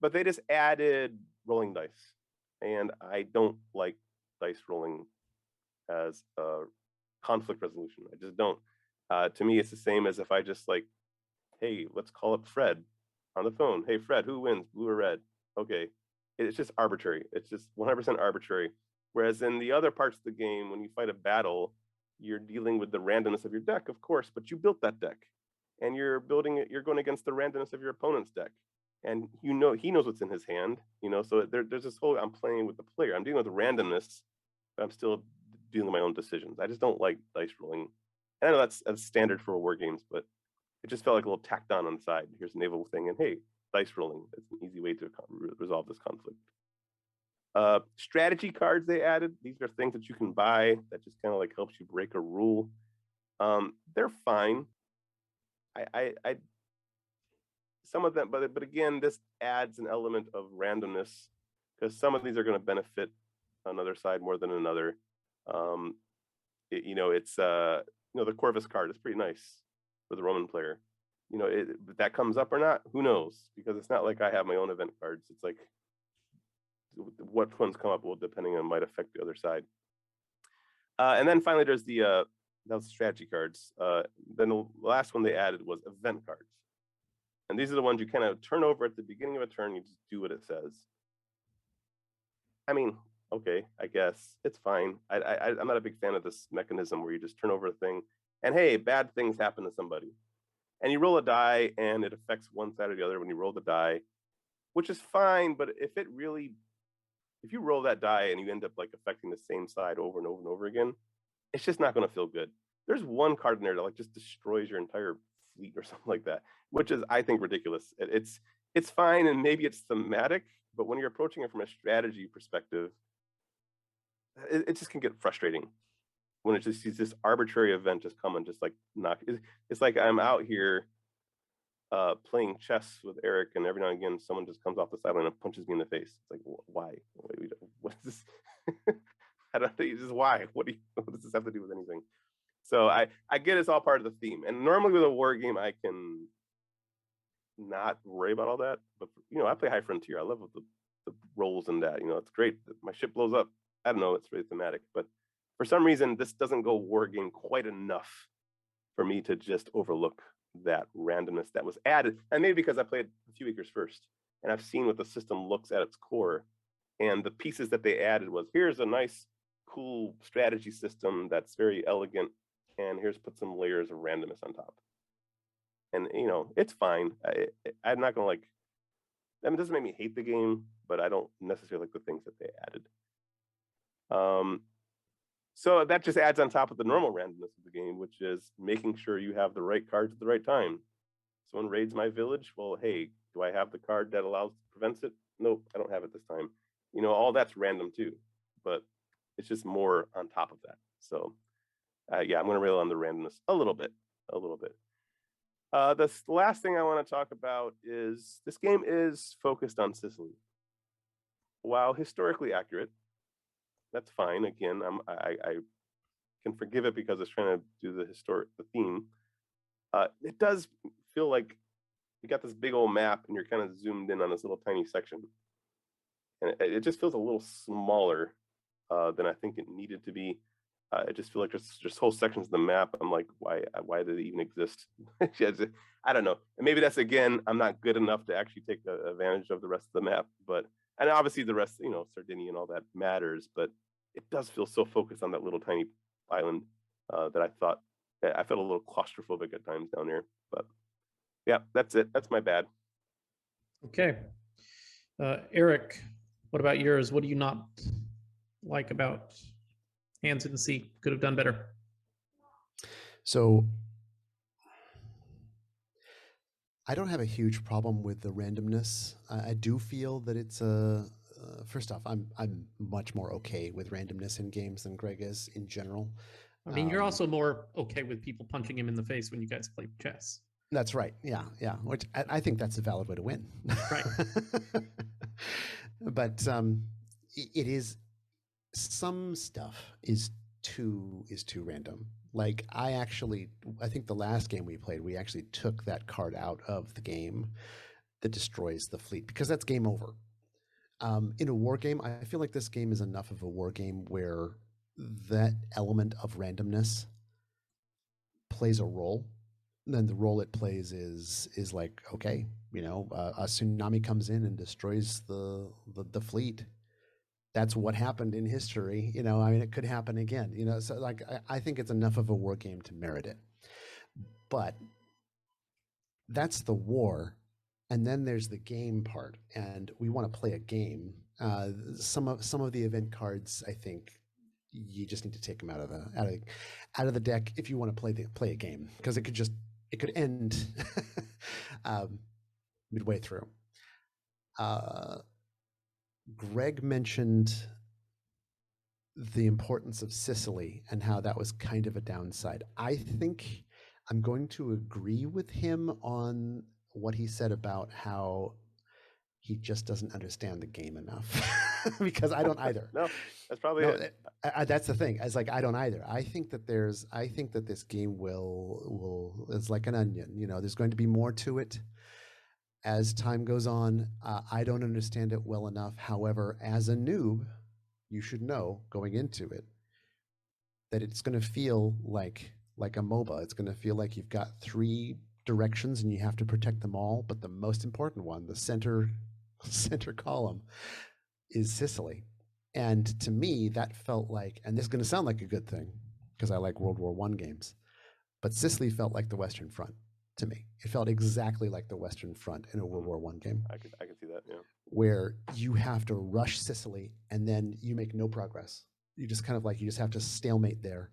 But they just added rolling dice. And I don't like dice rolling as a conflict resolution. I just don't. To me, it's the same as if I just like, hey, let's call up Fred on the phone. Hey, Fred, who wins, blue or red? Okay. It's just arbitrary. It's just 100% arbitrary. Whereas in the other parts of the game, when you fight a battle, you're dealing with the randomness of your deck, of course, but you built that deck and you're building it, you're going against the randomness of your opponent's deck. And he knows what's in his hand, so there's this whole, I'm playing with the player. I'm dealing with the randomness, but I'm still dealing with my own decisions. I just don't like dice rolling. And I know that's standard for war games, but it just felt like a little tacked on the side. Here's a naval thing, and hey, dice rolling. It's an easy way to resolve this conflict. Strategy cards they added. These are things that you can buy that just kind of like helps you break a rule. They're fine. I some of them, but again, this adds an element of randomness because some of these are going to benefit another side more than another. It's the Corvus card is pretty nice for the Roman player. If that comes up or not, who knows? Because it's not like I have my own event cards. It's like what ones come up will, depending on, might affect the other side. And then finally, there's that was strategy cards. Then the last one they added was event cards. And these are the ones you kind of turn over at the beginning of a turn. You just do what it says. I mean, okay, I guess it's fine. I'm not a big fan of this mechanism where you just turn over a thing and hey, bad things happen to somebody. And you roll a die and it affects one side or the other when you roll the die, which is fine. But if you roll that die and you end up like affecting the same side over and over and over again, it's just not going to feel good. There's one card in there that like just destroys your entire fleet or something like that, which is, I think, ridiculous. It's fine and maybe it's thematic, but when you're approaching it from a strategy perspective, it just can get frustrating when it's just this arbitrary event just come and just like knock. It's like I'm out here playing chess with Eric, and every now and again someone just comes off the sideline and punches me in the face. It's like, why? What's this? I don't think it's just why. What does this have to do with anything? So I get it's all part of the theme. And normally with a war game, I can not worry about all that. But I play High Frontier. I love the roles in that. It's great. My ship blows up. I don't know. It's really thematic. But for some reason, this doesn't go war game quite enough for me to just overlook that randomness that was added. And maybe because I played a few acres first, and I've seen what the system looks at its core. And the pieces that they added was, here's a nice, cool strategy system that's very elegant, and here's put some layers of randomness on top. And it's fine. I'm not gonna it doesn't make me hate the game, but I don't necessarily like the things that they added. So that just adds on top of the normal randomness of the game, which is making sure you have the right cards at the right time. Someone raids my village. Well, hey, do I have the card that prevents it? Nope, I don't have it this time. All that's random too, but it's just more on top of that. So yeah, I'm going to rail on the randomness a little bit. The last thing I want to talk about is this game is focused on Sicily. While historically accurate, that's fine. Again, I can forgive it because it's trying to do the theme. It does feel like you got this big old map and you're kind of zoomed in on this little tiny section. And it just feels a little smaller than I think it needed to be. I just feel like there's whole sections of the map. I'm like, why do they even exist? I don't know. And maybe that's, again, I'm not good enough to actually take advantage of the rest of the map. And obviously the rest, Sardinia and all that matters, but it does feel so focused on that little tiny island that I felt a little claustrophobic at times down there. But yeah, that's it. That's my bad. Okay. Eric, what about yours? What do you not like about Hands in the Sea? Could have done better. So I don't have a huge problem with the randomness. I do feel that it's first off, I'm much more okay with randomness in games than Greg is in general. I mean, you're also more okay with people punching him in the face when you guys play chess. That's right. Yeah, yeah. Which I think that's a valid way to win. Right. But it is, some stuff is too random. Like I think the last game we played, we actually took that card out of the game that destroys the fleet because that's game over. In a war game, I feel like this game is enough of a war game where that element of randomness plays a role. And then the role it plays is like, okay, a tsunami comes in and destroys the fleet. That's what happened in history. I mean, it could happen again. So like I think it's enough of a war game to merit it. But that's the war, and then there's the game part, and we want to play a game. Some of the event cards, I think you just need to take them out of the deck if you want to play a game, because it could end um, midway through. Greg mentioned the importance of Sicily and how that was kind of a downside. I think I'm going to agree with him on what he said about how he just doesn't understand the game enough because I don't either. No, that's probably No, it. that's the thing. It's like I don't either. I think that this game will is like an onion. There's going to be more to it as time goes on. I don't understand it well enough. However, as a noob, you should know going into it that it's going to feel like a MOBA. It's going to feel like you've got three directions and you have to protect them all. But the most important one, the center column, is Sicily. And to me, that felt like, and this is going to sound like a good thing because I like World War I games, but Sicily felt like the Western Front to me. It felt exactly like the Western Front in a World War I game. I can see that. Yeah. Where you have to rush Sicily and then you make no progress. You just kind of like, you just have to stalemate there.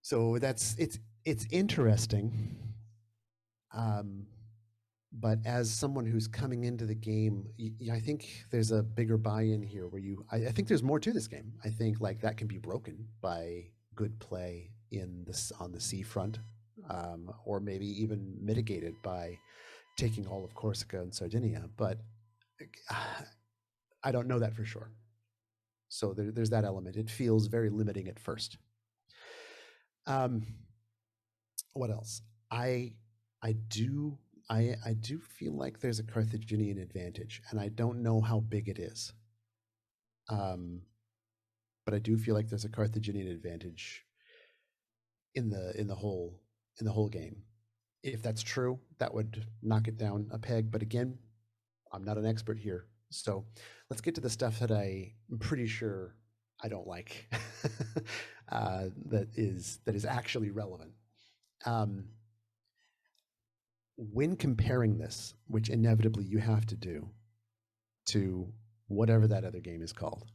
So it's interesting. But as someone who's coming into the game, I think there's a bigger buy-in here where I think there's more to this game. I think like that can be broken by good play on the seafront, or maybe even mitigated by taking all of Corsica and Sardinia. But I don't know that for sure. So there's that element. It feels very limiting at first. What else? I do feel like there's a Carthaginian advantage, and I don't know how big it is. But I do feel like there's a Carthaginian advantage in the whole game. If that's true, that would knock it down a peg. But again, I'm not an expert here. So let's get to the stuff that I'm pretty sure I don't like that is actually relevant. When comparing this, which inevitably you have to do, to whatever that other game is called,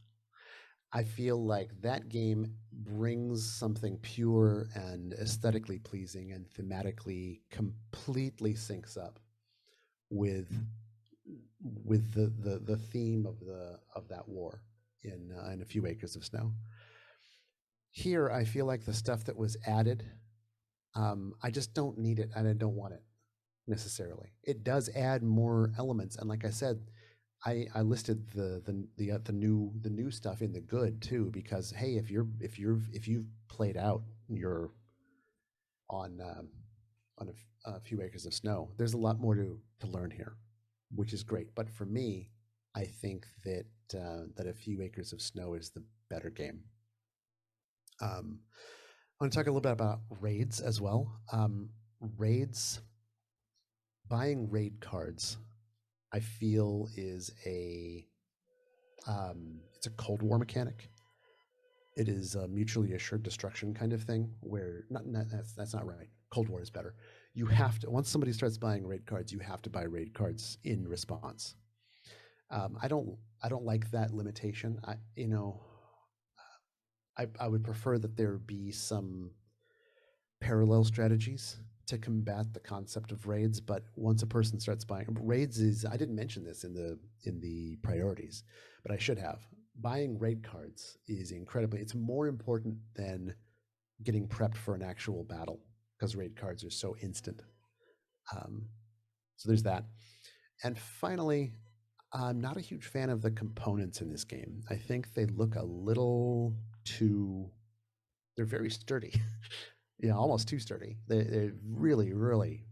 I feel like that game brings something pure and aesthetically pleasing and thematically completely syncs up with the theme of that war in A Few Acres of Snow. Here, I feel like the stuff that was added, I just don't need it and I don't want it necessarily. It does add more elements, and like I said, I listed the new stuff in the good too, because hey, if you've played out your on a Few Acres of Snow, there's a lot more to learn here, which is great. But for me, I think that A Few Acres of Snow is the better game. I want to talk a little bit about raids as well. Raids, buying raid cards, I feel is it's a Cold War mechanic. It is a mutually assured destruction kind of thing where that's not right. Cold War is better. You have to, once somebody starts buying raid cards, you have to buy raid cards in response. I don't like that limitation. I would prefer that there be some parallel strategies to combat the concept of raids. But once a person starts buying raids, I didn't mention this in the priorities, but I should have. Buying raid cards is it's more important than getting prepped for an actual battle. because raid cards are so instant. So there's that. And finally, I'm not a huge fan of the components in this game. I think they look a little too, they're very sturdy. Yeah, almost too sturdy. They're really, really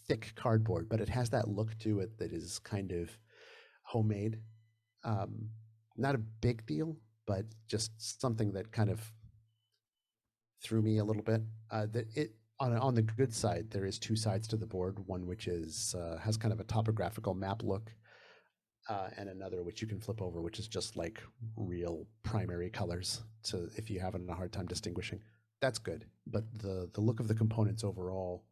thick cardboard, but it has that look to it that is kind of homemade. Not a big deal, but just something that kind of threw me a little bit. That it on the good side, there is two sides to the board. One which is has kind of a topographical map look, and another which you can flip over, which is just like real primary colors. So if you're having a hard time distinguishing, that's good. But the look of the components overall,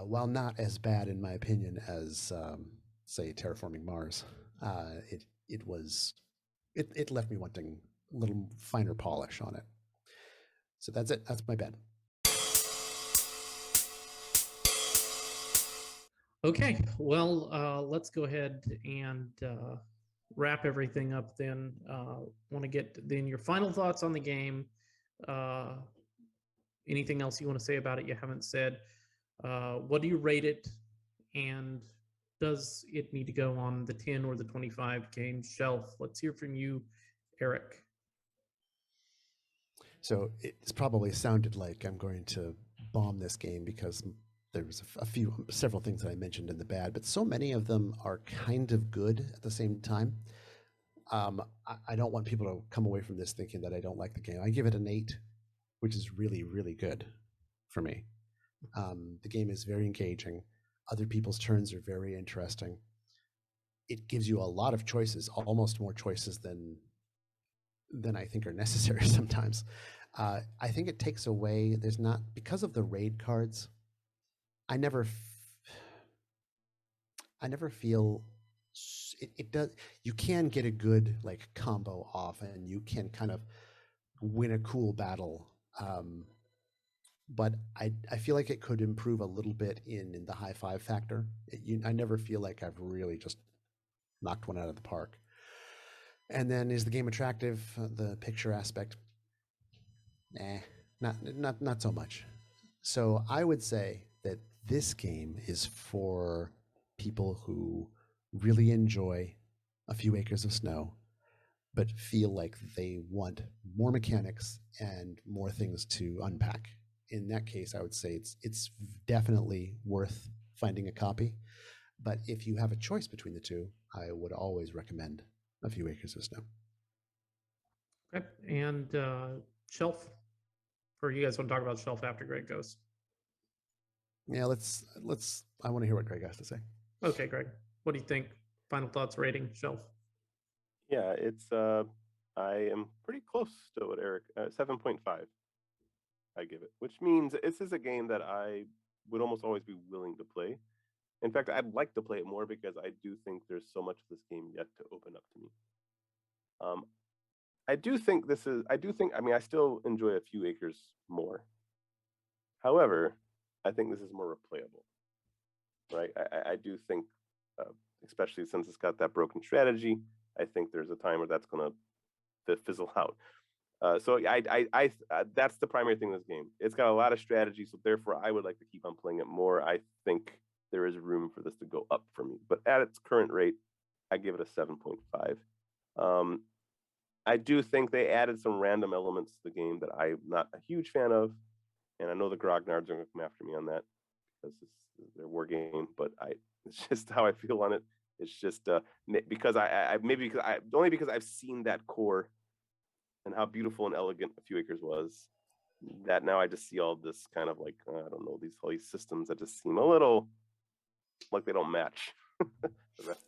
while not as bad in my opinion as say Terraforming Mars, it left me wanting a little finer polish on it. So that's it. That's my bet. Okay, well, let's go ahead and wrap everything up then. Want to get then your final thoughts on the game. Anything else you want to say about it you haven't said? What do you rate it? And does it need to go on the 10 or the 25 game shelf? Let's hear from you, Eric. So it's probably sounded like I'm going to bomb this game because there was several things that I mentioned in the bad, but so many of them are kind of good at the same time. I don't want people to come away from this thinking that I don't like the game. I give it an 8, which is really, really good for me. The game is very engaging. Other people's turns are very interesting. It gives you a lot of choices, almost more choices than I think are necessary sometimes. I think it takes away, there's not, because of the raid cards, I never feel it does. You can get a good like combo off, and you can kind of win a cool battle. But I feel like it could improve a little bit in the high five factor. I never feel like I've really just knocked one out of the park. And then is the game attractive? The picture aspect, not so much. So I would say that this game is for people who really enjoy A Few Acres of Snow, but feel like they want more mechanics and more things to unpack. In that case, I would say it's definitely worth finding a copy. But if you have a choice between the two, I would always recommend A Few Acres of Snow. Okay, and shelf, or you guys want to talk about shelf after Greg goes? Yeah, let's. I want to hear what Greg has to say. Okay, Greg, what do you think? Final thoughts, rating, shelf. Yeah, it's I am pretty close to what Eric 7.5. I give it, which means this is a game that I would almost always be willing to play. In fact, I'd like to play it more because I do think there's so much of this game yet to open up to me. I do think I mean, I still enjoy A Few Acres more. However, I think this is more replayable, right? I do think, especially since it's got that broken strategy, I think there's a time where that's going to fizzle out. So that's the primary thing in this game. It's got a lot of strategy, so therefore I would like to keep on playing it more. I think there is room for this to go up for me, but at its current rate, I give it a 7.5. I do think they added some random elements to the game that I'm not a huge fan of, and I know the Grognards are going to come after me on that because this is their war game, but it's just how I feel on it. It's just because only because I've seen that core and how beautiful and elegant A Few Acres was, that now I just see all this kind of like, I don't know, all these systems that just seem a little like they don't match.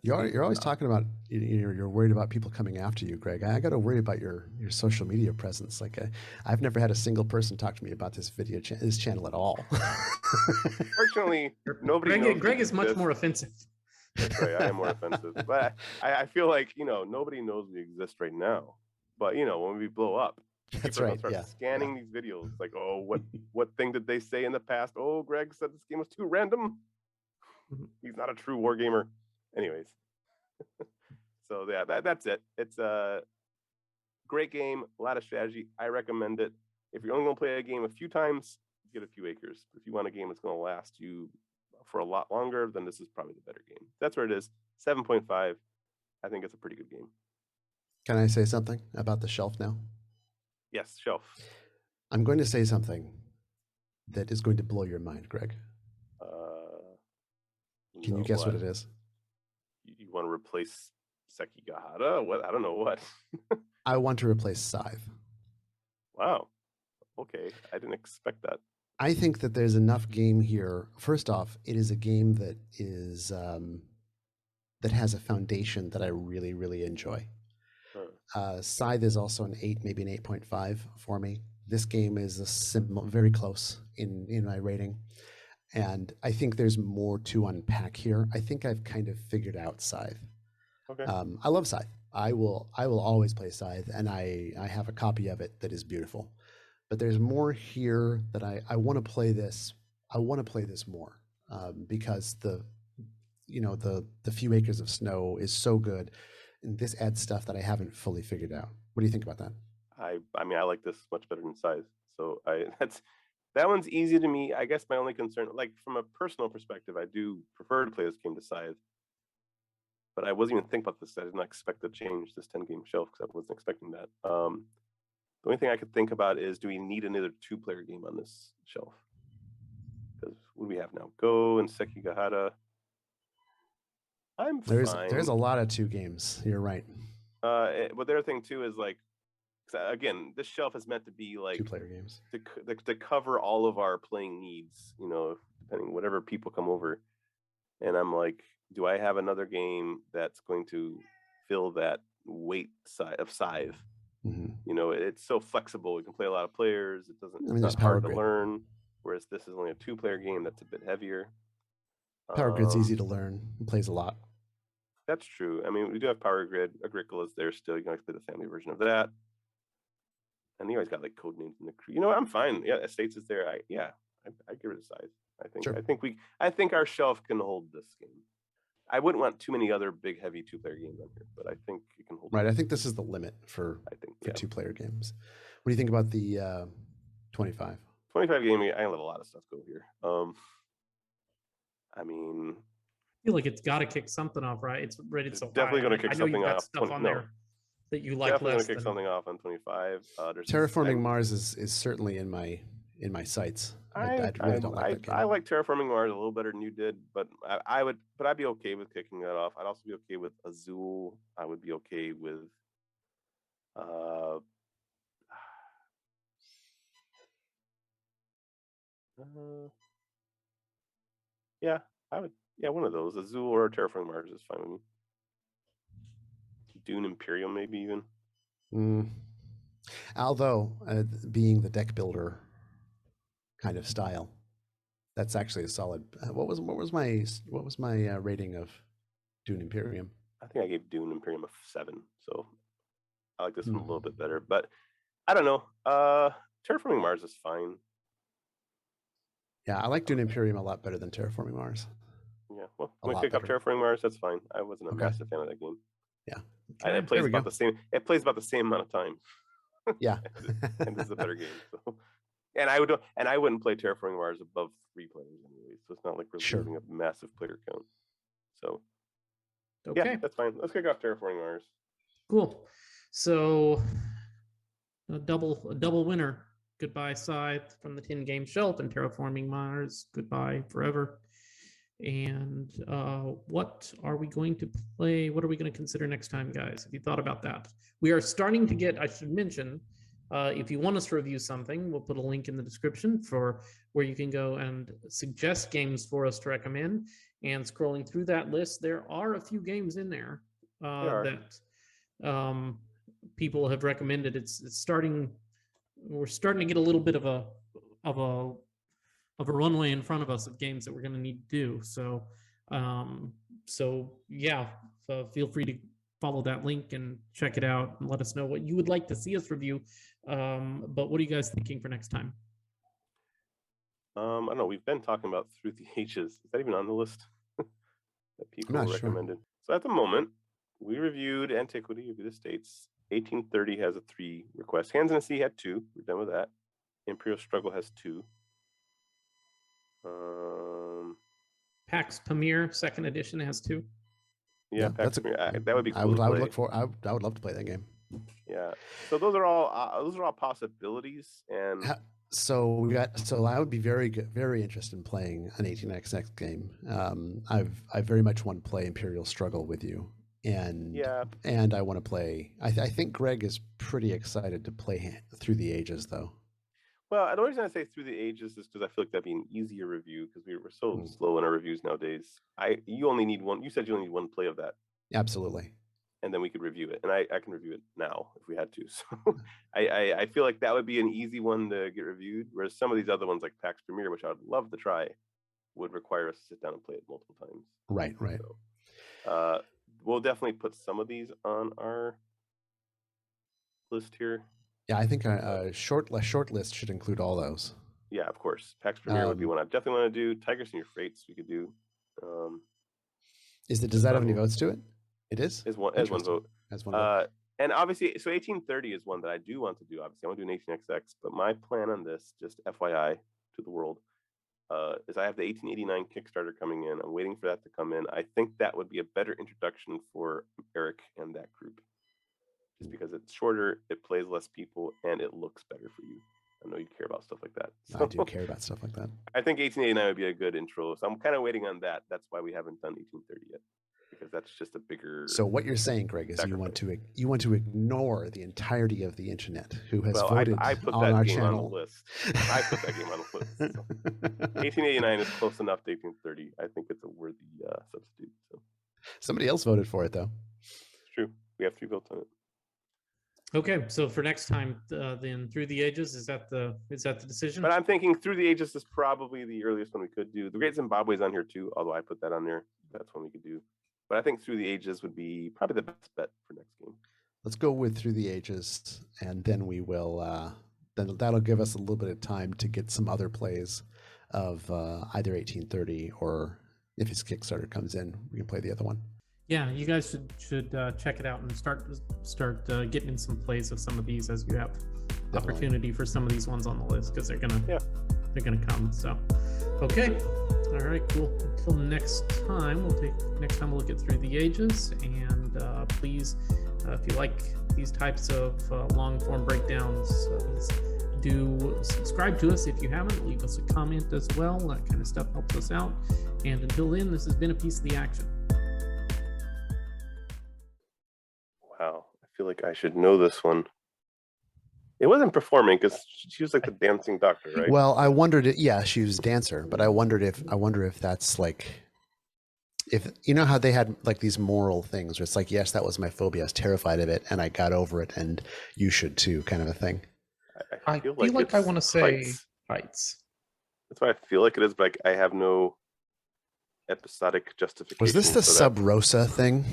You're always talking about you're worried about people coming after you, Greg. I got to worry about your social media presence. Like I've never had a single person talk to me about this this channel at all. Fortunately, nobody knows. Greg is much more offensive. That's right. I am more offensive, but I feel like nobody knows we exist right now. But when we blow up, that's right. Start scanning these videos. Like, oh, what thing did they say in the past? Oh, Greg said this game was too random. He's not a true war gamer. Anyways, so yeah, that's it. It's a great game, a lot of strategy. I recommend it. If you're only going to play a game a few times get a few acres. If you want a game that's going to last you for a lot longer, then this is probably the better game. That's where it is. 7.5. I think it's a pretty good game. Can I say something about the shelf now? Yes, shelf. I'm going to say something that is going to blow your mind, Greg. Can you guess what it is? You want to replace Sekigahara? What? I don't know what. I want to replace Scythe. Wow. Okay. I didn't expect that. I think that there's enough game here. First off, it is a game that is that has a foundation that I really, really enjoy. Scythe is also an 8, maybe an 8.5 for me. This game is very close in my rating. And I think there's more to unpack here. I think I've kind of figured out Scythe. Okay. I love Scythe. I will always play Scythe, and I have a copy of it that is beautiful. But there's more here that I want to play this. I want to play this more because the few acres of snow is so good, and this adds stuff that I haven't fully figured out. What do you think about that? I mean, I like this much better than Scythe. So that one's easy to me. I guess my only concern, like from a personal perspective, I do prefer to play this game to Scythe. But I wasn't even thinking about this. I did not expect to change this 10-game shelf because I wasn't expecting that. The only thing I could think about is, do we need another 2-player game on this shelf? Because what do we have now? Go and Sekigahara. I'm fine. There's a lot of 2 games. You're right. But the other thing too is like, again, this shelf is meant to be like 2-player games to cover all of our playing needs. Depending whatever people come over, and I'm like, do I have another game that's going to fill that weight side of Scythe? Mm-hmm. It's so flexible. We can play a lot of players. It doesn't. It's not hard to learn. Whereas this is only a 2-player game that's a bit heavier. Power Grid's easy to learn. It plays a lot. That's true. I mean, we do have Power Grid. Agricola's there still. You can always play the family version of that. And you always got like code names in the crew. I'm fine. Yeah, Estates is there. I get rid of Scythe. I think. Sure. I think our shelf can hold this game. I wouldn't want too many other big, heavy 2-player games on here, but I think it can hold. Right. I think this is the limit for 2-player games. What do you think about the 25? 25 game. I let a lot of stuff go here. I mean, I feel like it's got to kick something off, right? It's rated so definitely going to kick something off. Stuff on there that you like. Definitely going to kick something off on 25. Terraforming Mars is certainly in my sights. I really don't like that game. I like Terraforming Mars a little better than you did, but I'd be okay with kicking that off. I'd also be okay with Azul. I would be okay with yeah, I would. Yeah, one of those. Azul or Terraforming Mars is fine with me. Dune Imperium, maybe even. Although, being the deck builder kind of style, that's actually a solid. What was my rating of Dune Imperium? I think I gave Dune Imperium a 7, so I like this one a little bit better. But I don't know. Terraforming Mars is fine. Yeah, I like Dune Imperium a lot better than Terraforming Mars. Yeah, well, when we pick up Terraforming Mars, that's fine. I wasn't a massive fan of that game. Yeah, it plays about the same. It plays about the same amount of time. Yeah, and this is a better game. So, and I wouldn't play Terraforming Mars above 3 players anyway. So it's not like we're losing a massive player count. So, yeah, that's fine. Let's kick off Terraforming Mars. Cool. So, a double winner. Goodbye, Scythe from the 10-game shelf, and Terraforming Mars. Goodbye forever. And what are we going to play? What are we going to consider next time, guys? Have you thought about that? We are starting to get, I should mention, if you want us to review something, we'll put a link in the description for where you can go and suggest games for us to recommend. And scrolling through that list, there are a few games in there that people have recommended. It's starting. We're starting to get a little bit of a runway in front of us of games that we're going to need to do. So, feel free to follow that link and check it out and let us know what you would like to see us review. But what are you guys thinking for next time? I don't know. We've been talking about Through the Ages. Is that even on the list that people recommended? Sure. So at the moment, we reviewed Antiquity of the States. 1830 has a 3 request. Hands in the Sea had 2. We're done with that. Imperial Struggle has 2. PAX Pamir Second Edition has 2. Yeah, that's that would be cool. I would to play. look for. I would love to play that game. Yeah. So those are all possibilities, and so we got. So I would be very interested in playing an 18xx game. I very much want to play Imperial Struggle with you, and I want to play. I think Greg is pretty excited to play Through the Ages, though. Well, the reason I say Through the Ages is because I feel like that'd be an easier review because we're so slow in our reviews nowadays. You only need one. You said you only need one play of that. Absolutely. And then we could review it, and I can review it now if we had to. So I feel like that would be an easy one to get reviewed, whereas some of these other ones like PAX Premiere, which I would love to try, would require us to sit down and play it multiple times. Right. So, we'll definitely put some of these on our list here. Yeah, I think a short list should include all those. Yeah, of course. PAX Premiere would be one I definitely want to do. Tigers in Your Fates we could do. Does that have any votes to it? It is? As one vote. As one vote. And obviously, so 1830 is one that I do want to do. Obviously, I want to do an 18xx, but my plan on this, just FYI to the world, is I have the 1889 Kickstarter coming in. I'm waiting for that to come in. I think that would be a better introduction for Eric and that group. Just because it's shorter, it plays less people, and it looks better for you. I know you care about stuff like that. So, I do care about stuff like that. I think 1889 would be a good intro. So I'm kind of waiting on that. That's why we haven't done 1830 yet. Because that's just a bigger. So what you're saying, Greg, is sacrifice. you want to ignore the entirety of the internet who has voted I put on that our game channel. on the list. I put that game on the list. So. 1889 is close enough to 1830. I think it's a worthy substitute. So somebody else voted for it, though. It's true. We have 3 votes on it. Okay, so for next time, then Through the Ages, is that the decision? But I'm thinking Through the Ages is probably the earliest one we could do. The Great Zimbabwe is on here too, although I put that on there. That's one we could do. But I think Through the Ages would be probably the best bet for next game. Let's go with Through the Ages, and then we will. Then that'll give us a little bit of time to get some other plays of either 1830 or if his Kickstarter comes in, we can play the other one. Yeah, you guys should check it out and start getting in some plays of some of these as you have opportunity for some of these ones on the list because they're gonna come. So, okay, all right, cool. Until next time, we'll look at Through the Ages, and please, if you like these types of long form breakdowns, please do subscribe to us if you haven't. Leave us a comment as well. That kind of stuff helps us out. And until then, this has been a piece of the action. Wow, I feel like I should know this one. It wasn't performing because she was like the dancing doctor, right? Well, I wondered. Yeah, she was a dancer, but I wonder if that's like, if you know how they had like these moral things where it's like, yes, that was my phobia. I was terrified of it, and I got over it, and you should too, kind of a thing. I feel like I want to say heights. That's what I feel like it is, but I have no episodic justification. Was this the Sub Rosa thing?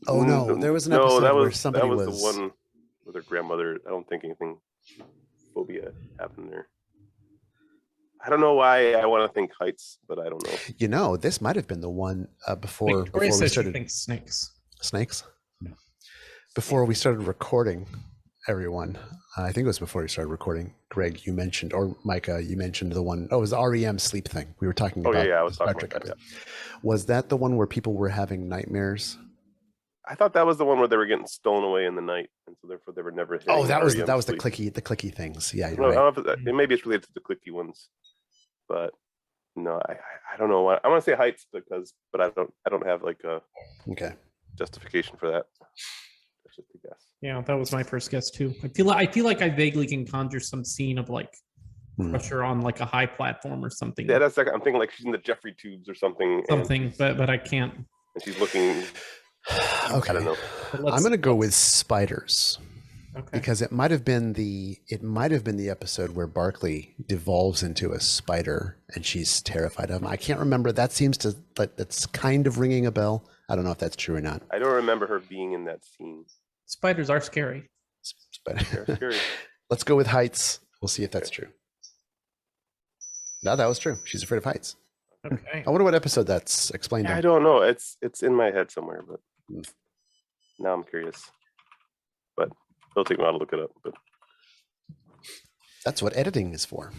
Oh no, there was an no, episode that was, where somebody that was the one with her grandmother. I don't think anything phobia happened there. I don't know why I want to think heights, but I don't know. You know, this might have been the one before we started. Think snakes. Snakes? No. Before we started recording, everyone. I think it was before we started recording. Greg, you mentioned, or Micah, you mentioned the one. Oh, it was the REM sleep thing. We were talking about. Yeah, I was talking about that. Yeah. Was that the one where people were having nightmares? I thought that was the one where they were getting stolen away in the night, and so therefore they were never. Oh, that was the clicky things. Yeah, you're right. Maybe it's related to the clicky ones, but no, I don't know why. I want to say heights but I don't have like a justification for that. That's just a guess. Yeah, that was my first guess too. I feel like I vaguely can conjure some scene of like pressure on like a high platform or something. Yeah, that's like I'm thinking like she's in the Jeffrey tubes or something. But I can't. And she's looking. Okay, I don't know. I'm going to go with spiders, because it might have been the episode where Barkley devolves into a spider and she's terrified of him. I can't remember. That's kind of ringing a bell. I don't know if that's true or not. I don't remember her being in that scene. Spiders are scary. They're scary. Let's go with heights. We'll see if that's true. No, that was true. She's afraid of heights. Okay. I wonder what episode that's explained. I don't know. It's in my head somewhere, but now I'm curious. But it'll take me a while to look it up. But that's what editing is for.